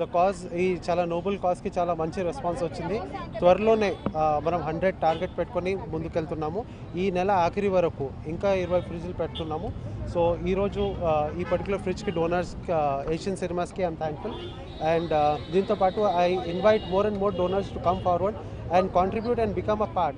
The cause ఈ చాలా Nobel కాజ్కి చాలా మంచి రెస్పాన్స్ వచ్చింది. త్వరలోనే మనం 100 టార్గెట్ పెట్టుకొని ముందుకెళ్తున్నాము. ఈ నెల ఆఖరి వరకు ఇంకా 20 ఫ్రిడ్జ్లు పెడుతున్నాము. సో ఈరోజు ఈ పర్టికులర్ ఫ్రిడ్జ్కి డోనర్స్ ఏషియన్ సినిమాస్కి ఐఎమ్ థ్యాంక్ఫుల్. అండ్ దీంతో పాటు I invite more and more donors to come forward and contribute and become a part.